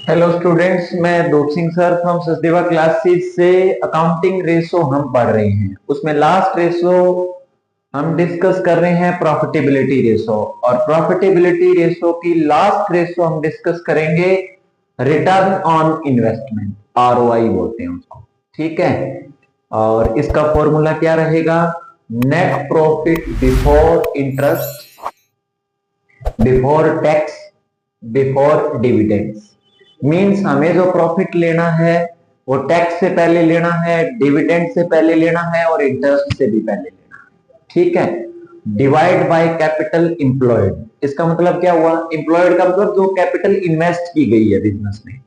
Hello students, मैं दूप Singh sir from Sachdeva classes से अकाउंटिंग रेशो हम पढ़ रहे हैं। उसमें लास्ट रेशो हम डिस्कस कर रहे हैं प्रॉफिटेबिलिटी रेशो, और प्रॉफिटेबिलिटी रेशो की लास्ट रेशो हम डिस्कस करेंगे रिटर्न ऑन इन्वेस्टमेंट, आरओआई बोलते हैं उसको। ठीक है, और इसका फॉर्मूला क्या रहेगा? Net profit before interest, before tax, before dividends. Means हमें जो प्रॉफिट लेना है वो टैक्स से पहले लेना है, डिविडेंड से पहले लेना है और इंटरेस्ट से भी पहले लेना है। ठीक है, डिवाइड बाय कैपिटल इंप्लॉयड। इसका मतलब क्या हुआ? इंप्लॉयड का मतलब जो कैपिटल इन्वेस्ट की गई है बिजनेस में,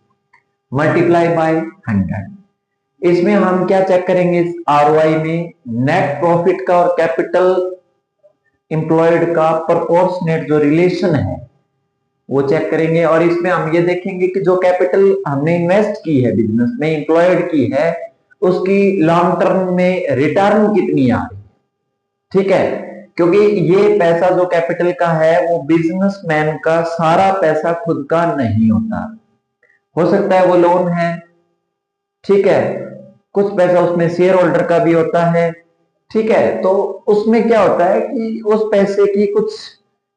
मल्टीप्लाई बाय 100। इसमें हम क्या चेक करेंगे आरओआई में? नेट प्रॉफिट का और कैपिटल इंप्लॉयड का प्रोपोर्शनेट जो रिलेशन है वो चेक करेंगे। और इसमें हम ये देखेंगे कि जो कैपिटल हमने इन्वेस्ट की है बिजनेस में, इंप्लॉयड की है, उसकी लॉन्ग टर्म में रिटर्न कितनी आ रही है। ठीक है, क्योंकि ये पैसा जो कैपिटल का है वो बिजनेसमैन का सारा पैसा खुद का नहीं होता। हो सकता है वो लोन है, ठीक है, कुछ पैसा उसमें शेयर होल्डर का भी होता है। ठीक है, तो उसमें क्या होता है कि उस पैसे की कुछ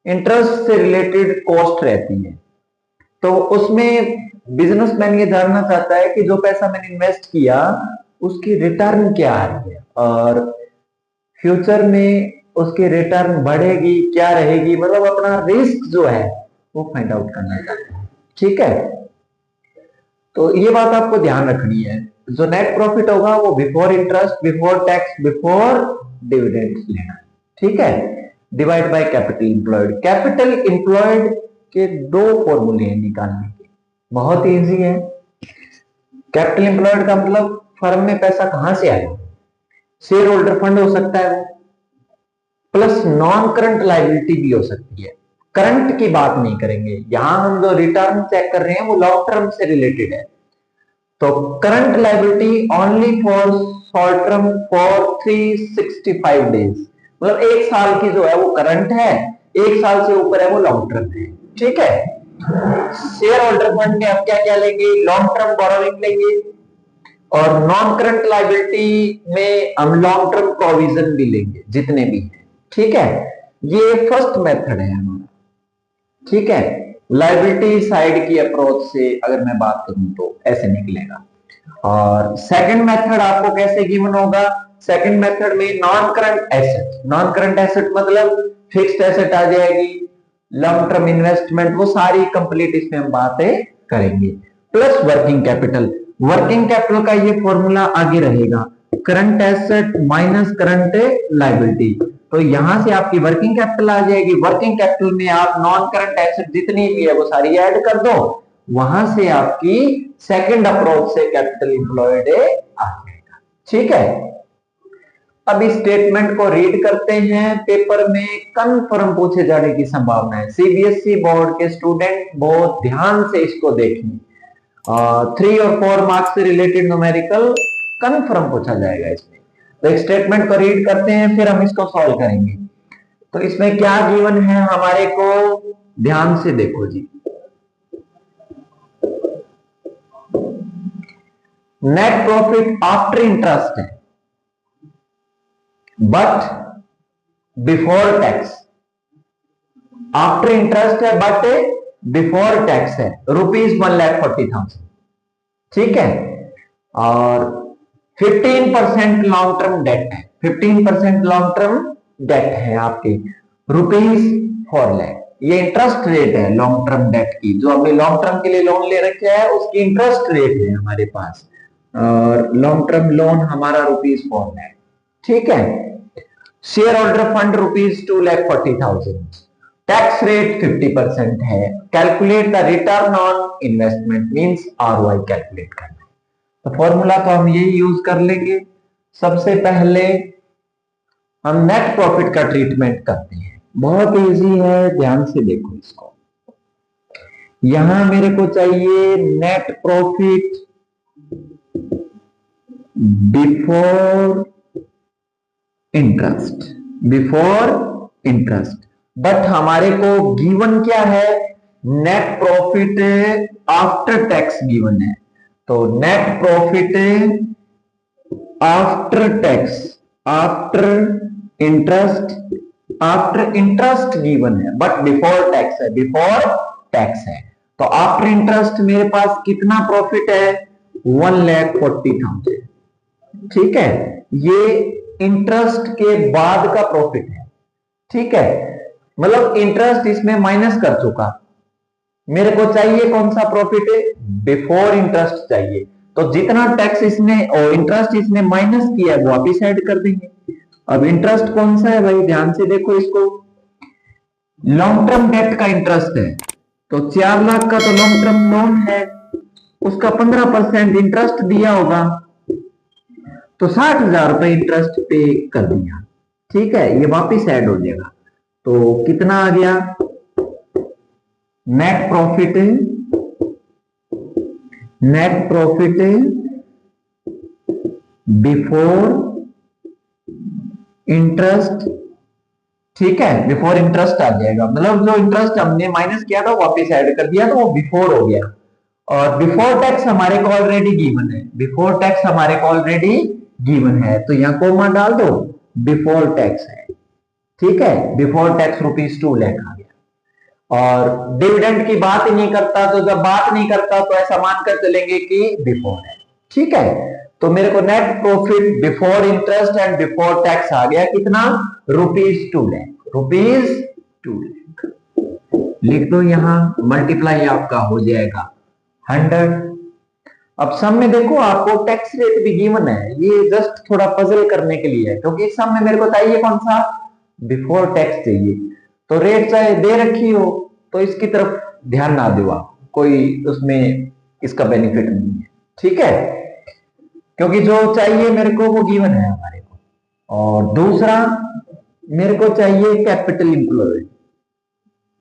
इंटरेस्ट से रिलेटेड कॉस्ट रहती है। तो उसमें बिजनेसमैन ये जानना चाहता है कि जो पैसा मैंने इन्वेस्ट किया उसकी रिटर्न क्या आ रही है, और फ्यूचर में उसकी रिटर्न बढ़ेगी क्या रहेगी, मतलब अपना रिस्क जो है वो फाइंड आउट करना चाहता है। ठीक है, तो ये बात आपको ध्यान रखनी है। जो नेट प्रॉफिट होगा वो before interest, before tax, before dividends लेना। ठीक है, divide by capital employed. Capital employed के दो फॉर्मूले हैं निकालने के, बहुत इजी है। कैपिटल इंप्लॉयड का मतलब फर्म में पैसा कहां से आया? शेयर होल्डर फंड हो सकता है वो, प्लस नॉन करंट लायबिलिटी भी हो सकती है। करंट की बात नहीं करेंगे यहां, हम जो रिटर्न चेक कर रहे हैं वो लॉन्ग टर्म से रिलेटेड है। तो current liability only for short term for 365 days, मतलब एक साल की जो है वो करंट है, एक साल से ऊपर है वो लॉन्ग टर्म है। ठीक है, शेयर होल्डर फंड में हम क्या क्या लेंगे? लॉन्ग टर्म बोरोइंग लेंगे, और नॉन करंट लायबिलिटी में हम लॉन्ग टर्म प्रोविजन भी लेंगे जितने भी हैं। ठीक है, ये फर्स्ट मेथड है हमारा। ठीक है, लायबिलिटी साइड की अप्रोच से अगर मैं बात करूं तो ऐसे निकलेगा। और सेकंड मेथड आपको कैसे गिवन होगा? सेकंड मेथड में non current asset, non current asset मतलब फिक्स्ड एसेट आ जाएगी, लॉन्ग टर्म इन्वेस्टमेंट, वो सारी कंप्लीट इसमें हम बातें करेंगे, plus working capital. Working capital का ये फॉर्मूला आगे रहेगा, current asset minus current liability. तो यहां से आपकी वर्किंग कैपिटल आ जाएगी। वर्किंग कैपिटल में आप नॉन करंट एसेट जितनी भी है वो सारी ऐड कर दो, वहां से आपकी सेकंड अप्रोच से कैपिटल इंप्लॉयड आ जाएगा। ठीक है, अब इस स्टेटमेंट को रीड करते हैं। पेपर में कन्फर्म पूछे जाने की संभावना है। सीबीएसई बोर्ड के स्टूडेंट बहुत ध्यान से इसको देखें, 3 और 4 मार्क्स से रिलेटेड न्यूमेरिकल कन्फर्म पूछा जाएगा इसमें। तो एक स्टेटमेंट को रीड करते हैं, फिर हम इसको सॉल्व करेंगे। तो इसमें क्या गिवन है हमारे को, ध्यान से देखो जी। नेट प्रॉफिट आफ्टर इंटरेस्ट है, but before tax. After interest है बट बिफोर टैक्स है, ₹1,40,000। ठीक है, और 15% लॉन्ग टर्म डेट है, 15% लॉन्ग टर्म डेट है आपकी, ₹4,00,000। ये इंटरेस्ट रेट है लॉन्ग टर्म डेट की, जो हमने लॉन्ग टर्म के लिए लोन ले रखे है उसकी इंटरेस्ट रेट है हमारे पास, और लॉन्ग टर्म लोन हमारा ₹4,00,000। ठीक है, share holder fund ₹2,40,000, tax rate 50% है। Calculate the return on investment means ROI calculate करना है। तो फॉर्मूला तो हम यही यूज कर लेंगे। सबसे पहले हम नेट प्रॉफिट का ट्रीटमेंट करते हैं, बहुत इजी है, ध्यान से देखो इसको। यहां मेरे को चाहिए net profit before interest, before interest, but हमारे को गिवन क्या है? Net profit after tax given है, तो net profit after tax, after interest given है, बट बिफोर टैक्स है, बिफोर टैक्स है। तो आफ्टर इंटरेस्ट मेरे पास कितना प्रॉफिट है, 1,40,000। ठीक है, ये इंटरेस्ट के बाद का प्रॉफिट है। ठीक है, मतलब इंटरेस्ट इसमें माइनस कर चुका। मेरे को चाहिए कौन सा प्रॉफिट है, बिफोर इंटरेस्ट चाहिए। तो जितना टैक्स इसने और इंटरेस्ट इसने माइनस किया वो वापिस ऐड कर देंगे। अब इंटरेस्ट कौन सा है भाई, ध्यान से देखो इसको। लॉन्ग टर्म डेट का इंटरेस्ट है, तो 4 लाख का तो लॉन्ग टर्म लोन है, उसका 15% इंटरेस्ट दिया होगा, तो 60,000 रुपए इंटरेस्ट पे कर दिया। ठीक है, ये वापिस ऐड हो जाएगा। तो कितना आ गया, नेट प्रॉफिट बिफोर इंटरेस्ट। ठीक है, बिफोर इंटरेस्ट आ जाएगा, मतलब जो इंटरेस्ट हमने माइनस किया था वापस ऐड कर दिया, तो वो बिफोर हो गया। और बिफोर टैक्स हमारे को ऑलरेडी गिवन है, बिफोर टैक्स हमारे को ऑलरेडी गिवन है, तो यहां कोमा डाल दो, बिफोर टैक्स है। ठीक है, बिफोर टैक्स ₹2 लाख आ गया। और डिविडेंड की बात ही नहीं करता, तो जब बात नहीं करता तो ऐसा मानकर चलेंगे कि बिफोर है। ठीक है, तो मेरे को net profit before interest and before tax आ गया कितना, ₹2 लाख। लिख दो यहां, मल्टीप्लाई आपका हो जाएगा 100। अब सम में देखो आपको टैक्स रेट भी गिवन है, ये जस्ट थोड़ा पजल करने के लिए है, क्योंकि इस सम में मेरे को चाहिए कौन सा, बिफोर टैक्स चाहिए। तो रेट चाहे दे रखी हो तो इसकी तरफ ध्यान ना दो आप, कोई उसमें इसका बेनिफिट नहीं है। ठीक है, क्योंकि जो चाहिए मेरे को वो गिवन है हमारे को। और दूसरा मेरे को चाहिए कैपिटल इंप्लॉयड।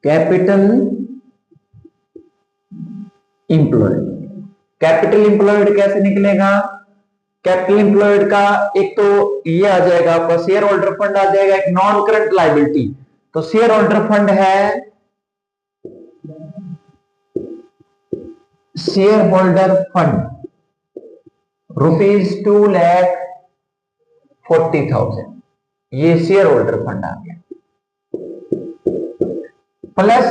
कैपिटल इंप्लॉयड कैसे निकलेगा, कैपिटल इंप्लॉयड का एक तो ये आ जाएगा आपका शेयर होल्डर फंड आ जाएगा, एक नॉन करंट लायबिलिटी। तो शेयर होल्डर फंड है, शेयर होल्डर फंड ₹2,40,000, ये शेयर होल्डर फंड आ गया, plus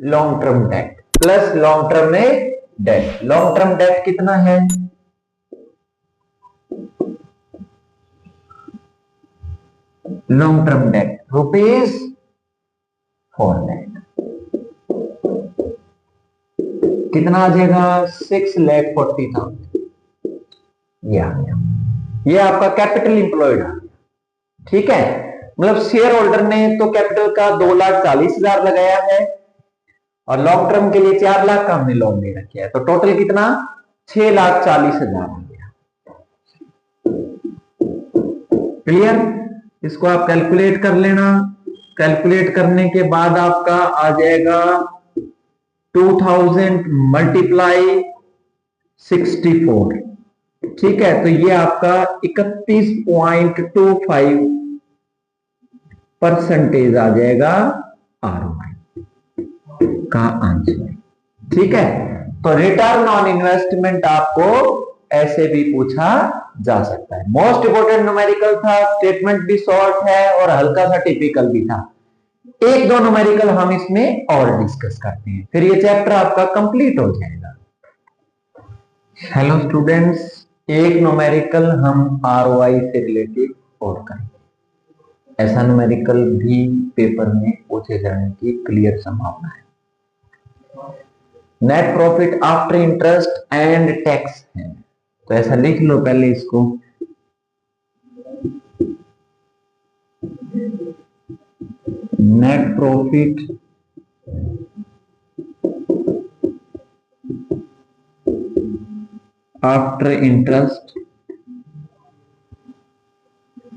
long term debt, plus long term में डेट। लॉन्ग टर्म डेट कितना है, लॉन्ग टर्म डेट ₹4 लाख। कितना आ जाएगा, 6,40,000। ये आ गया, ये आपका कैपिटल इंप्लॉयड आ गया। ठीक है, मतलब शेयर होल्डर ने तो कैपिटल का 2,40,000 लगाया है, और लॉन्ग टर्म के लिए 4 लाख का हमने लोन दे रखा है, तो टोटल कितना, 6,40,000 आ गया। क्लियर, इसको आप कैलकुलेट कर लेना। कैलकुलेट करने के बाद आपका आ जाएगा 2000 मल्टीप्लाई 64। ठीक है, तो ये आपका 31.25% आ जाएगा ROI का आंसर। ठीक है, तो रिटर्न ऑन इन्वेस्टमेंट आपको ऐसे भी पूछा जा सकता है। मोस्ट इंपोर्टेंट न्यूमेरिकल था, स्टेटमेंट भी शॉर्ट है और हल्का सा टिपिकल भी था। एक दो न्यूमेरिकल हम इसमें और डिस्कस करते हैं, फिर ये चैप्टर आपका कंप्लीट हो जाएगा। हेलो स्टूडेंट्स, एक न्यूमेरिकल हम ROI से रिलेटेड और करेंगे। ऐसा न्यूमेरिकल भी पेपर में पूछे जाने की क्लियर संभावना है। Net profit after interest and tax है, तो ऐसा लिख लो पहले इसको। Net profit after interest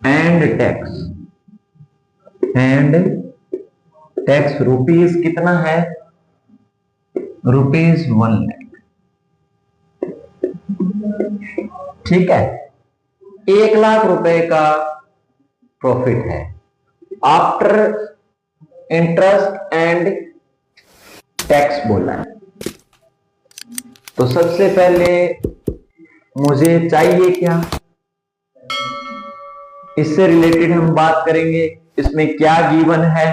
and tax rupees कितना है, ₹1 लाख। ठीक है, 1 लाख रुपए का प्रॉफिट है आफ्टर इंटरेस्ट एंड टैक्स बोला है। तो सबसे पहले मुझे चाहिए क्या, इससे रिलेटेड हम बात करेंगे। इसमें क्या गिवन है,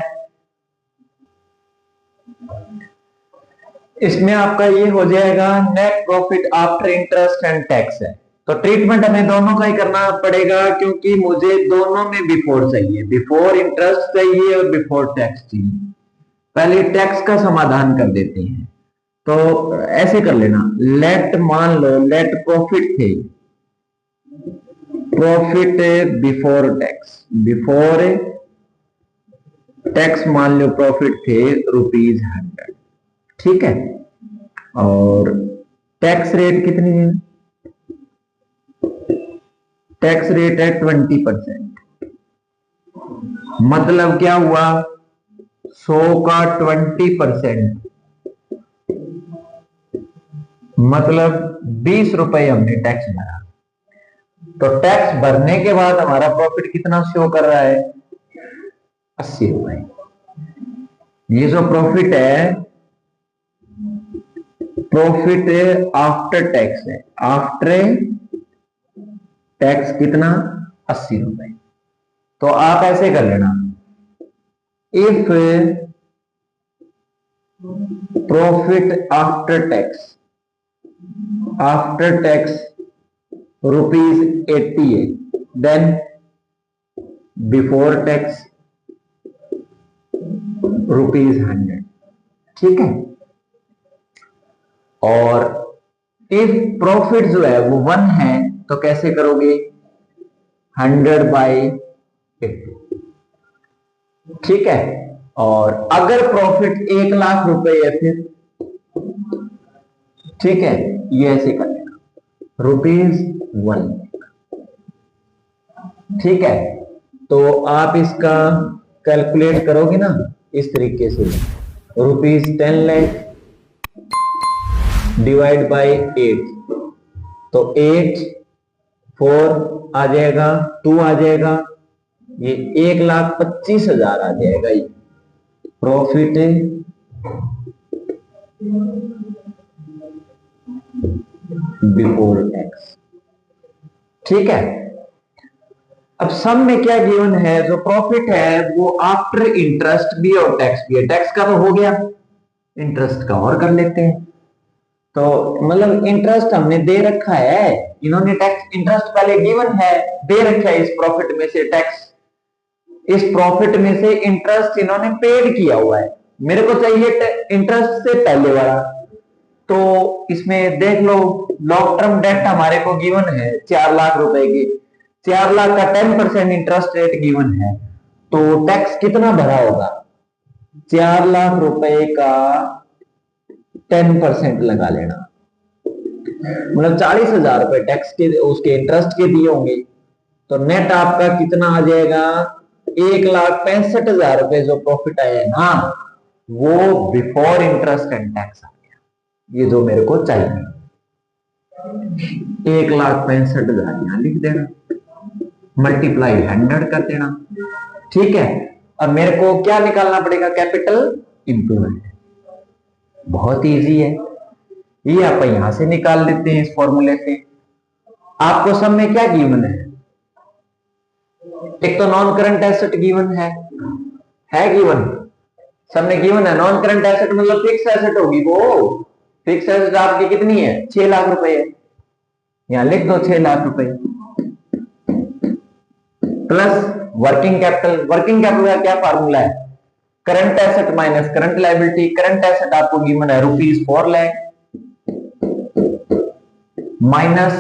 इसमें आपका ये हो जाएगा net profit after interest and tax है। तो ट्रीटमेंट हमें दोनों का ही करना पड़ेगा, क्योंकि मुझे दोनों में बिफोर चाहिए, बिफोर इंटरेस्ट चाहिए और बिफोर टैक्स चाहिए। पहले टैक्स का समाधान कर देते हैं। तो ऐसे कर लेना, लेट मान लो लेट प्रॉफिट थे, profit before tax, before tax मान लो प्रॉफिट थे ₹100, ठीक है। और टैक्स रेट कितनी है, टैक्स रेट है 20%। मतलब क्या हुआ, 100 का 20%, मतलब 20 रुपए हमने टैक्स भरा। तो टैक्स भरने के बाद हमारा प्रॉफिट कितना शो कर रहा है, 80 रुपए। ये जो प्रॉफिट है, प्रॉफिट आफ्टर टैक्स है, आफ्टर टैक्स कितना, 80 रुपए। तो आप ऐसे कर लेना, इफ प्रॉफिट आफ्टर टैक्स ₹80 है, देन बिफोर टैक्स ₹100, ठीक है। और इफ प्रॉफिट जो है वो 1 है, तो कैसे करोगे, 100/80, ठीक है। और अगर प्रॉफिट 1 लाख रुपए है फिर, ठीक है, ये ऐसे कर लेना, ₹1, ठीक है। तो आप इसका कैलकुलेट करोगे ना इस तरीके से, ₹10 लाख डिवाइड बाय 8, तो 8 4 आ जाएगा, 2 आ जाएगा, ये 1,25,000 आ जाएगा ये प्रॉफिट बिफोर टैक्स, ठीक है। अब सम में क्या गिवन है, जो प्रॉफिट है वो आफ्टर इंटरेस्ट भी और टैक्स भी है। टैक्स का तो हो गया, इंटरेस्ट का और कर लेते हैं। तो मतलब इंटरेस्ट हमने दे रखा है, इन्होंने टैक्स इंटरेस्ट पहले गिवन है, दे रखा है इस प्रॉफिट में से टैक्स, इस प्रॉफिट में से इंटरेस्ट इन्होंने पेड किया हुआ है। मेरे को चाहिए इंटरेस्ट से पहले वाला। तो इसमें देख लो, लॉन्ग टर्म डेट हमारे को गिवन है 4 लाख रुपए की, 4 लाख का 10% इंटरेस्ट रेट गिवन है, तो टैक्स कितना भरा होगा, 4 लाख रुपए का 10% लगा लेना, मतलब 40,000 रुपए टैक्स के उसके इंटरेस्ट के दिए होंगे। तो नेट आपका कितना आ जाएगा, 1,65,000 रुपए जो प्रॉफिट आया है ना, वो बिफोर इंटरेस्ट एंड टैक्स आ गया। ये जो मेरे को चाहिए 1,65,000 यहां लिख देना, मल्टीप्लाई 100 कर देना, ठीक है। और मेरे को क्या निकालना पड़ेगा, कैपिटल इंप्लॉयड। बहुत इजी है, ये आप यहां से निकाल लेते हैं इस फॉर्मूले से। आपको सब में क्या गिवन है, एक तो नॉन करंट एसेट गिवन है गिवन, सब में गिवन है। नॉन करंट एसेट मतलब फिक्स एसेट होगी, वो फिक्स एसेट आपकी कितनी है, 6 लाख रुपए है, यहां लिख दो 6 लाख रुपए, plus working capital. Working capital का क्या फार्मूला है, current asset minus current liability. Current asset आपको गिवन है ₹4 लाख, माइनस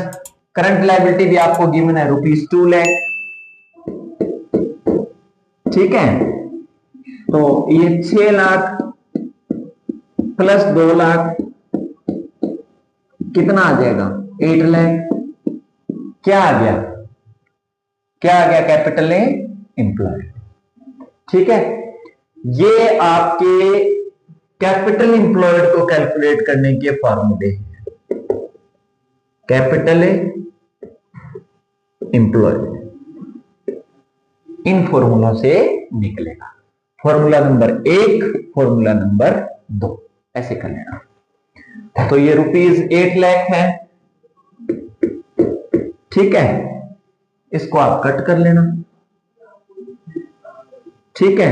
करंट लायबिलिटी भी आपको गिवन है ₹2 लाख, ठीक है। तो ये 6 लाख प्लस 2 लाख कितना आ जाएगा, 8 लाख। क्या आ गया, कैपिटल एम्प्लॉयड, ठीक है। ये आपके कैपिटल एम्प्लॉयड को कैलकुलेट करने के फॉर्मूले हैं, कैपिटल एम्प्लॉयड इन फॉर्मूलों से निकलेगा। फॉर्मूला नंबर 1, फॉर्मूला नंबर 2, ऐसे कर लेना। तो ये ₹8 लाख है, ठीक है, इसको आप कट कर लेना, ठीक है।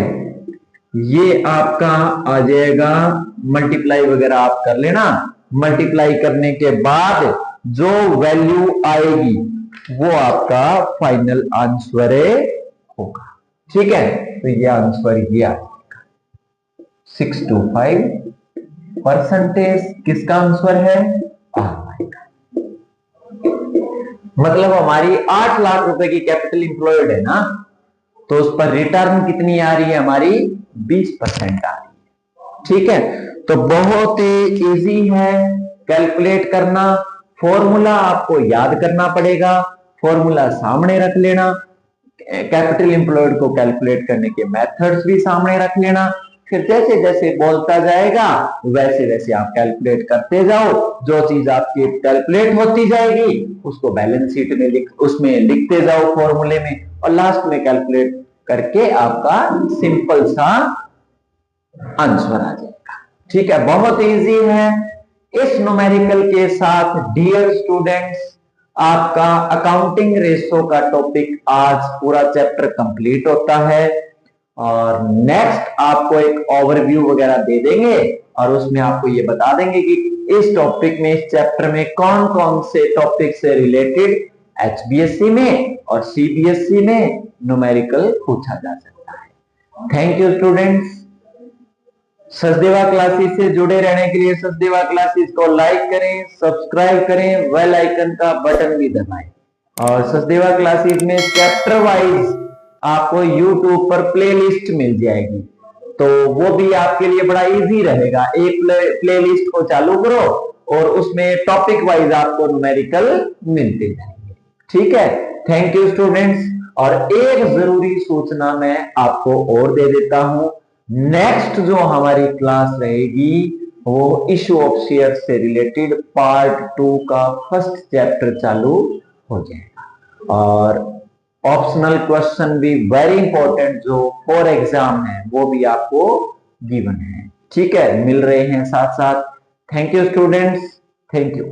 ये आपका आ जाएगा, मल्टीप्लाई वगैरह आप कर लेना। मल्टीप्लाई करने के बाद जो वैल्यू आएगी वो आपका फाइनल आंसर होगा, ठीक है। तो ये आंसर ये आएगा 625%। किसका आंसर है? RY का। मतलब हमारी 8 लाख रुपए की कैपिटल इंप्लॉयड है ना, तो उस पर रिटर्न कितनी आ रही है हमारी? 20% आ रही है, ठीक है। तो बहुत ही इजी है कैलकुलेट करना। फॉर्मूला आपको याद करना पड़ेगा, फॉर्मूला सामने रख लेना, कैपिटल एम्प्लॉयड को कैलकुलेट करने के मेथड्स भी सामने रख लेना। फिर जैसे जैसे बोलता जाएगा वैसे वैसे आप कैलकुलेट करते जाओ। जो चीज आपकी कैलकुलेट होती जाएगी उसको बैलेंस शीट में उसमें लिखते जाओ फॉर्मूले में, और लास्ट में कैलकुलेट करके आपका सिंपल सा आंसर आ जाएगा, ठीक है। बहुत इजी है। इस न्यूमेरिकल के साथ डियर स्टूडेंट्स आपका अकाउंटिंग रेशो का टॉपिक आज पूरा चैप्टर कंप्लीट होता है, और नेक्स्ट आपको एक ओवरव्यू वगैरह दे देंगे और उसमें आपको ये बता देंगे कि इस टॉपिक में, इस चैप्टर में कौन कौन से टॉपिक से रिलेटेड HBSC में और CBSE में न्यूमेरिकल पूछा जा सकता है। Thank you students. Sachdeva classes से जुड़े रहने के लिए सचदेवा क्लासेस को लाइक करें, सब्सक्राइब करें, बेल आइकन का बटन भी दबाएं। और सचदेवा क्लासेस में चैप्टर वाइज आपको YouTube पर प्लेलिस्ट मिल जाएगी, तो वो भी आपके लिए बड़ा इजी रहेगा। एक प्लेलिस्ट को चालू करो और उसमें टॉपिक वाइज आपको न्यूमेरिकल मिलते जाएंगे, ठीक है। Thank you students. और एक जरूरी सूचना मैं आपको और दे देता हूं, नेक्स्ट जो हमारी क्लास रहेगी वो इशू ऑफ शेयर से रिलेटेड पार्ट 2 का फर्स्ट चैप्टर चालू हो जाएगा, और ऑप्शनल क्वेश्चन भी वेरी इंपॉर्टेंट जो फॉर एग्जाम है वो भी आपको गिवन है, ठीक है, मिल रहे हैं साथ साथ। Thank you students, thank you.